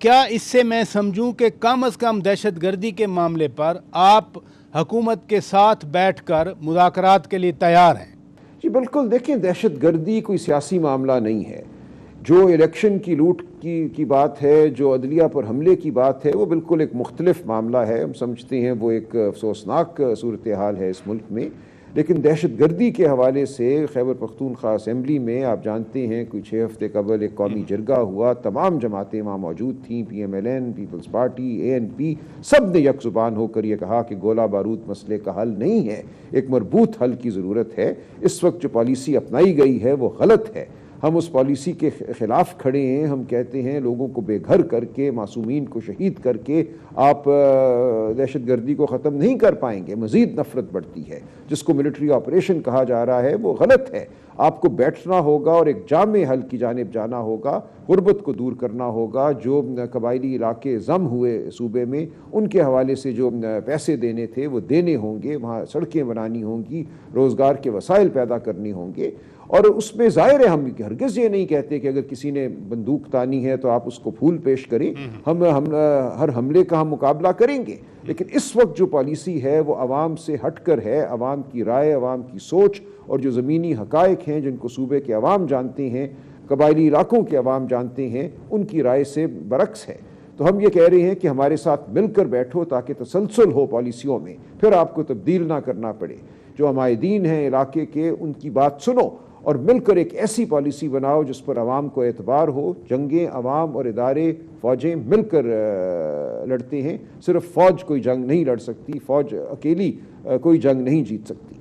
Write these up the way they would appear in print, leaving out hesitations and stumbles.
کیا اس سے میں سمجھوں کہ کم از کم دہشت گردی کے معاملے پر آپ حکومت کے ساتھ بیٹھ کر مذاکرات کے لیے تیار ہیں؟ جی بالکل، دیکھیں دہشت گردی کوئی سیاسی معاملہ نہیں ہے. جو الیکشن کی لوٹ کی بات ہے، جو عدلیہ پر حملے کی بات ہے، وہ بالکل ایک مختلف معاملہ ہے. ہم سمجھتے ہیں وہ ایک افسوسناک صورتحال ہے اس ملک میں. لیکن دہشت گردی کے حوالے سے خیبر پختونخوا اسمبلی میں آپ جانتے ہیں کوئی 6 ہفتے قبل ایک قومی جرگہ ہوا. تمام جماعتیں وہاں موجود تھیں، P M L N, Peoples Party, A N P, سب نے یک زبان ہو کر یہ کہا کہ گولہ بارود مسئلے کا حل نہیں ہے، ایک مربوط حل کی ضرورت ہے. اس وقت جو پالیسی اپنائی گئی ہے وہ غلط ہے. ہم اس پالیسی کے خلاف کھڑے ہیں. ہم کہتے ہیں لوگوں کو بے گھر کر کے، معصومین کو شہید کر کے آپ دہشت گردی کو ختم نہیں کر پائیں گے. مزید نفرت بڑھتی ہے. جس کو ملٹری آپریشن کہا جا رہا ہے وہ غلط ہے. آپ کو بیٹھنا ہوگا اور ایک جامع حل کی جانب جانا ہوگا. غربت کو دور کرنا ہوگا. جو قبائلی علاقے ضم ہوئے صوبے میں، ان کے حوالے سے جو پیسے دینے تھے وہ دینے ہوں گے. وہاں سڑکیں بنانی ہوں گی، روزگار کے وسائل پیدا کرنے ہوں گے. اور اس میں ظاہر ہے ہم ہرگز یہ نہیں کہتے کہ اگر کسی نے بندوق تانی ہے تو آپ اس کو پھول پیش کریں. ہم ہر حملے کا ہم مقابلہ کریں گے. لیکن اس وقت جو پالیسی ہے وہ عوام سے ہٹ کر ہے. عوام کی رائے، عوام کی سوچ اور جو زمینی حقائق ہیں جن کو صوبے کے عوام جانتے ہیں، قبائلی علاقوں کے عوام جانتے ہیں، ان کی رائے سے برعکس ہے. تو ہم یہ کہہ رہے ہیں کہ ہمارے ساتھ مل کر بیٹھو تاکہ تسلسل ہو پالیسیوں میں، پھر آپ کو تبدیل نہ کرنا پڑے. جو عمائدین ہیں علاقے کے، ان کی بات سنو اور مل کر ایک ایسی پالیسی بناؤ جس پر عوام کو اعتبار ہو. جنگیں عوام اور ادارے، فوجیں مل کر لڑتے ہیں. صرف فوج کوئی جنگ نہیں لڑ سکتی، فوج اکیلی کوئی جنگ نہیں جیت سکتی.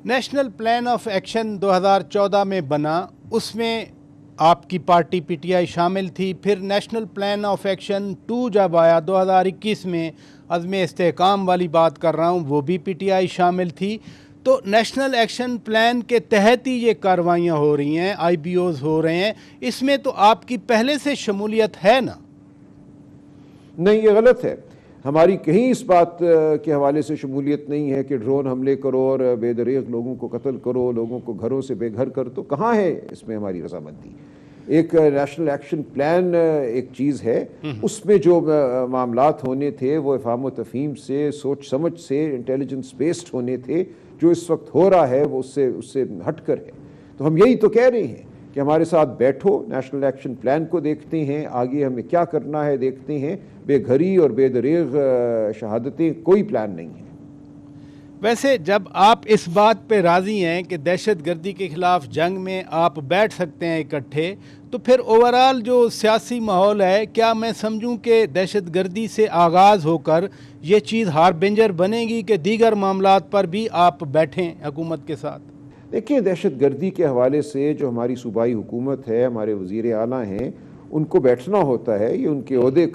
نیشنل پلان آف ایکشن 2014 میں بنا، اس میں آپ کی پارٹی پی ٹی آئی شامل تھی. پھر نیشنل پلان آف ایکشن 2 جب آیا 2021 میں، عزم استحکام والی بات کر رہا ہوں، وہ بھی پی ٹی آئی شامل تھی. تو نیشنل ایکشن پلان کے تحت ہی یہ کارروائیاں ہو رہی ہیں، آئی بی اوز ہو رہے ہیں. اس میں تو آپ کی پہلے سے شمولیت ہے نا؟ نہیں، یہ غلط ہے. ہماری کہیں اس بات کے حوالے سے شمولیت نہیں ہے کہ ڈرون حملے کرو اور بے دریغ لوگوں کو قتل کرو، لوگوں کو گھروں سے بے گھر کر. تو کہاں ہے اس میں ہماری رضامندی؟ ایک نیشنل ایکشن پلان ایک چیز ہے. اس میں جو معاملات ہونے تھے وہ افہام و تفہیم سے، سوچ سمجھ سے، انٹیلیجنس بیسڈ ہونے تھے. جو اس وقت ہو رہا ہے وہ اس سے ہٹ کر ہے. تو ہم یہی تو کہہ رہے ہیں کہ ہمارے ساتھ بیٹھو، نیشنل ایکشن پلان کو دیکھتے ہیں، آگے ہمیں کیا کرنا ہے دیکھتے ہیں. بے گھری اور بے دریغ شہادتیں کوئی پلان نہیں ہے. ویسے جب آپ اس بات پہ راضی ہیں کہ دہشت گردی کے خلاف جنگ میں آپ بیٹھ سکتے ہیں اکٹھے، تو پھر اوورال جو سیاسی ماحول ہے، کیا میں سمجھوں کہ دہشت گردی سے آغاز ہو کر یہ چیز ہاربنجر بنے گی کہ دیگر معاملات پر بھی آپ بیٹھیں حکومت کے ساتھ؟ دیکھیے، دہشت گردی کے حوالے سے جو ہماری صوبائی حکومت ہے، ہمارے وزیر اعلیٰ ہیں، ان کو بیٹھنا ہوتا ہے. یہ ان کے عہدے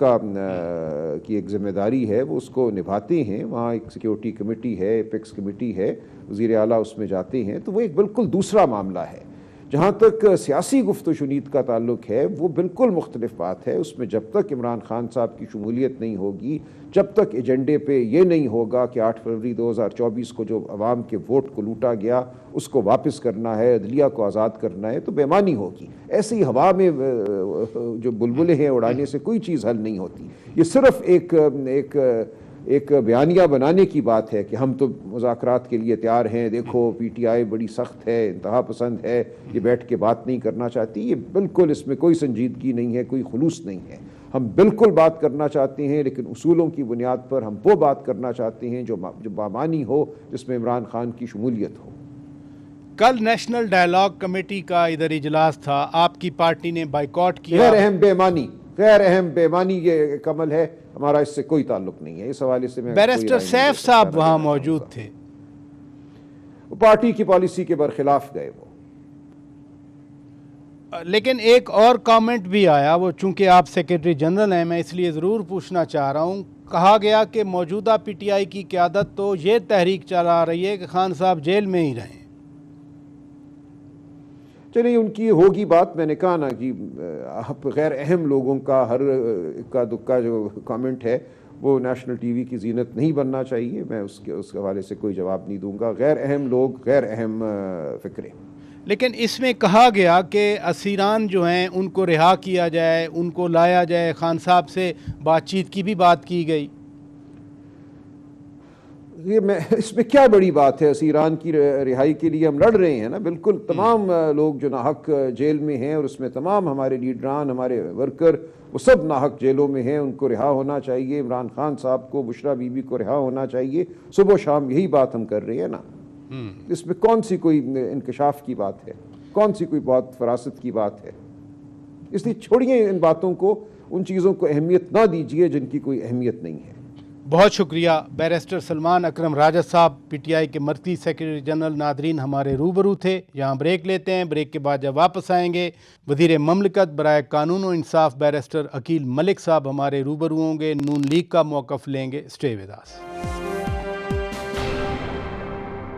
کی ایک ذمہ داری ہے، وہ اس کو نبھاتے ہیں. وہاں ایک سیکیورٹی کمیٹی ہے، ایپیکس کمیٹی ہے، وزیر اعلیٰ اس میں جاتے ہیں. تو وہ ایک بالکل دوسرا معاملہ ہے. جہاں تک سیاسی گفت و شنید کا تعلق ہے وہ بالکل مختلف بات ہے. اس میں جب تک عمران خان صاحب کی شمولیت نہیں ہوگی، جب تک ایجنڈے پہ یہ نہیں ہوگا کہ 8 فروری 2024 کو جو عوام کے ووٹ کو لوٹا گیا اس کو واپس کرنا ہے، عدلیہ کو آزاد کرنا ہے، تو بے ایمانی ہوگی. ایسی ہوا میں جو بلبلیں ہیں اڑانے سے کوئی چیز حل نہیں ہوتی. یہ صرف ایک بیانیہ بنانے کی بات ہے کہ ہم تو مذاکرات کے لیے تیار ہیں، دیکھو پی ٹی آئی بڑی سخت ہے، انتہا پسند ہے، یہ بیٹھ کے بات نہیں کرنا چاہتی. یہ بالکل اس میں کوئی سنجیدگی نہیں ہے، کوئی خلوص نہیں ہے. ہم بالکل بات کرنا چاہتے ہیں، لیکن اصولوں کی بنیاد پر ہم وہ بات کرنا چاہتے ہیں جو بامانی ہو، جس میں عمران خان کی شمولیت ہو. کل نیشنل ڈائیلاگ کمیٹی کا ادھر اجلاس تھا، آپ کی پارٹی نے بائیکاٹ کیا. غیر اہم بے ایمانی یہ ایک عمل ہے، ہمارا اس سے کوئی تعلق نہیں ہے. اس حوالے سے میں بیرسٹر سیف صاحب وہاں موجود تھے. پارٹی کی پالیسی کے برخلاف گئے وہ. لیکن ایک اور کامنٹ بھی آیا، وہ چونکہ آپ سیکریٹری جنرل ہیں میں اس لیے ضرور پوچھنا چاہ رہا ہوں. کہا گیا کہ موجودہ پی ٹی آئی کی قیادت تو یہ تحریک چلا رہی ہے کہ خان صاحب جیل میں ہی رہیں. چلیے ان کی ہوگی بات. میں نے کہا نا کہ آپ غیر اہم لوگوں کا ہر اکا دکا جو کامنٹ ہے وہ نیشنل ٹی وی کی زینت نہیں بننا چاہیے. میں اس حوالے سے کوئی جواب نہیں دوں گا. غیر اہم لوگ، غیر اہم فکرے. لیکن اس میں کہا گیا کہ اسیران جو ہیں ان کو رہا کیا جائے، ان کو لایا جائے، خان صاحب سے بات چیت کی بھی بات کی گئی۔ اس میں کیا بڑی بات ہے؟ اسیران کی رہائی کے لیے ہم لڑ رہے ہیں نا، بالکل تمام لوگ جو ناحق جیل میں ہیں، اور اس میں تمام ہمارے لیڈران، ہمارے ورکر، وہ سب ناحق جیلوں میں ہیں، ان کو رہا ہونا چاہیے۔ عمران خان صاحب کو، بشرا بی بی کو رہا ہونا چاہیے۔ صبح و شام یہی بات ہم کر رہے ہیں نا، اس میں کون سی کوئی انکشاف کی بات ہے؟ کون سی کوئی بہت فراست کی بات ہے؟ اس لیے چھوڑیے ان باتوں کو، ان چیزوں کو اہمیت نہ دیجیے جن کی کوئی اہمیت نہیں ہے۔ بہت شکریہ بیرسٹر سلمان اکرم راجہ صاحب، پی ٹی آئی کے مرکزی سیکرٹری جنرل۔ ناظرین ہمارے روبرو تھے، یہاں بریک لیتے ہیں، بریک کے بعد جب واپس آئیں گے وزیر مملکت برائے قانون و انصاف بیرسٹر عقیل ملک صاحب ہمارے روبرو ہوں گے، نون لیگ کا موقف لیں گے۔ Stay with us.